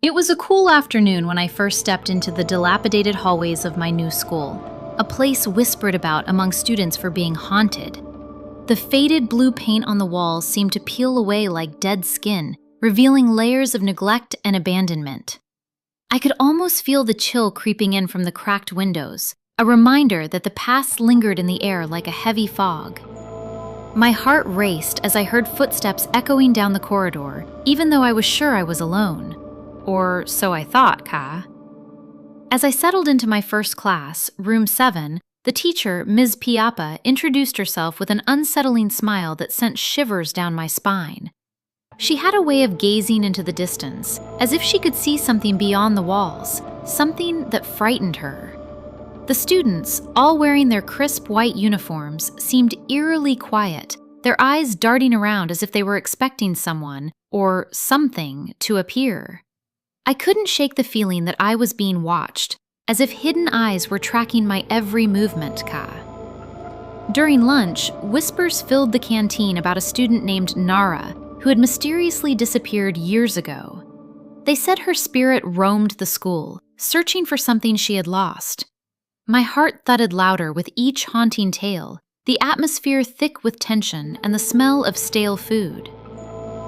It was a cool afternoon when I first stepped into the dilapidated hallways of my new school, a place whispered about among students for being haunted. The faded blue paint on the walls seemed to peel away like dead skin, revealing layers of neglect and abandonment. I could almost feel the chill creeping in from the cracked windows, a reminder that the past lingered in the air like a heavy fog. My heart raced as I heard footsteps echoing down the corridor, even though I was sure I was alone. Or so I thought, Ka. As I settled into my first class, room 7, the teacher, Ms. Piappa, introduced herself with an unsettling smile that sent shivers down my spine. She had a way of gazing into the distance, as if she could see something beyond the walls, something that frightened her. The students, all wearing their crisp white uniforms, seemed eerily quiet, their eyes darting around as if they were expecting someone, or something, to appear. I couldn't shake the feeling that I was being watched, as if hidden eyes were tracking my every movement, Ka. During lunch, whispers filled the canteen about a student named Nara, who had mysteriously disappeared years ago. They said her spirit roamed the school, searching for something she had lost. My heart thudded louder with each haunting tale, the atmosphere thick with tension and the smell of stale food.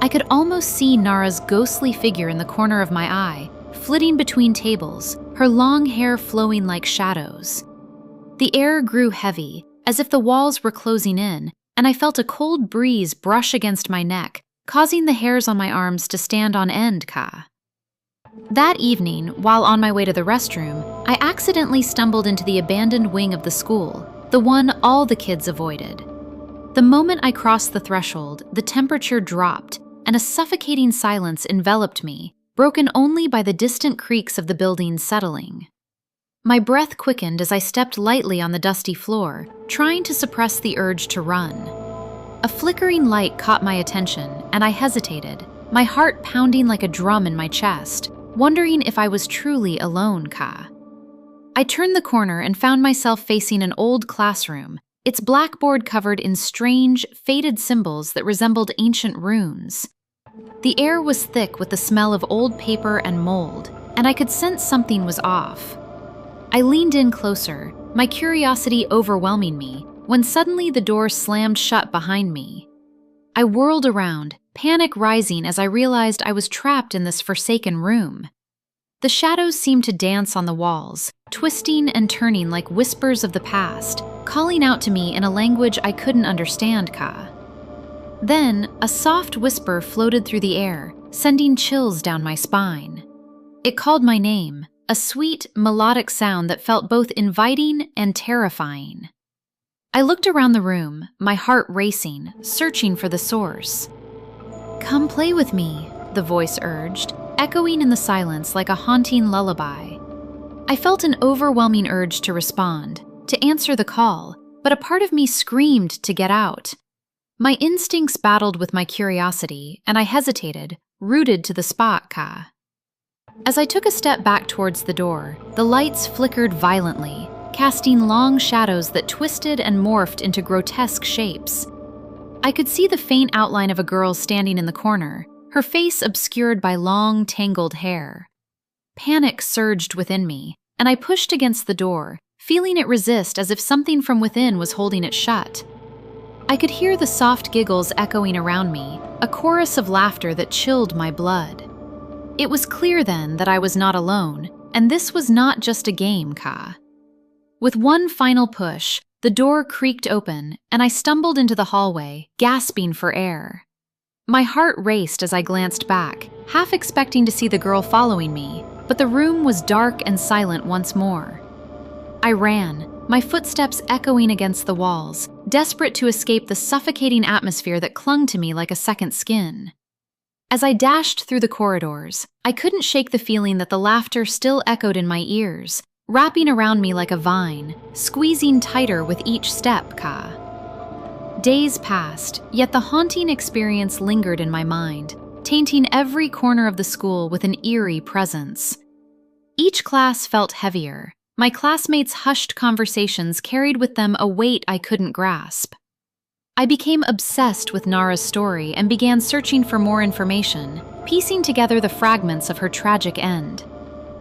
I could almost see Nara's ghostly figure in the corner of my eye, flitting between tables, her long hair flowing like shadows. The air grew heavy, as if the walls were closing in, and I felt a cold breeze brush against my neck, causing the hairs on my arms to stand on end, Ka. That evening, while on my way to the restroom, I accidentally stumbled into the abandoned wing of the school, the one all the kids avoided. The moment I crossed the threshold, the temperature dropped, and a suffocating silence enveloped me, broken only by the distant creaks of the building settling. My breath quickened as I stepped lightly on the dusty floor, trying to suppress the urge to run. A flickering light caught my attention, and I hesitated, my heart pounding like a drum in my chest, wondering if I was truly alone, Ka. I turned the corner and found myself facing an old classroom, its blackboard covered in strange, faded symbols that resembled ancient runes. The air was thick with the smell of old paper and mold, and I could sense something was off. I leaned in closer, my curiosity overwhelming me, when suddenly the door slammed shut behind me. I whirled around, panic rising as I realized I was trapped in this forsaken room. The shadows seemed to dance on the walls, twisting and turning like whispers of the past, calling out to me in a language I couldn't understand, Ka. Then, a soft whisper floated through the air, sending chills down my spine. It called my name, a sweet, melodic sound that felt both inviting and terrifying. I looked around the room, my heart racing, searching for the source. "Come play with me," the voice urged, echoing in the silence like a haunting lullaby. I felt an overwhelming urge to respond, to answer the call, but a part of me screamed to get out. My instincts battled with my curiosity, and I hesitated, rooted to the spot, Ka. As I took a step back towards the door, the lights flickered violently, casting long shadows that twisted and morphed into grotesque shapes. I could see the faint outline of a girl standing in the corner, her face obscured by long, tangled hair. Panic surged within me, and I pushed against the door, feeling it resist as if something from within was holding it shut. I could hear the soft giggles echoing around me, a chorus of laughter that chilled my blood. It was clear then that I was not alone, and this was not just a game, Ka. With one final push, the door creaked open, and I stumbled into the hallway, gasping for air. My heart raced as I glanced back, half expecting to see the girl following me, but the room was dark and silent once more. I ran, my footsteps echoing against the walls, desperate to escape the suffocating atmosphere that clung to me like a second skin. As I dashed through the corridors, I couldn't shake the feeling that the laughter still echoed in my ears, wrapping around me like a vine, squeezing tighter with each step, Ka. Days passed, yet the haunting experience lingered in my mind, tainting every corner of the school with an eerie presence. Each class felt heavier. My classmates' hushed conversations carried with them a weight I couldn't grasp. I became obsessed with Nara's story and began searching for more information, piecing together the fragments of her tragic end.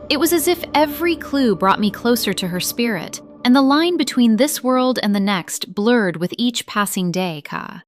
It was as if every clue brought me closer to her spirit, and the line between this world and the next blurred with each passing day, Ka.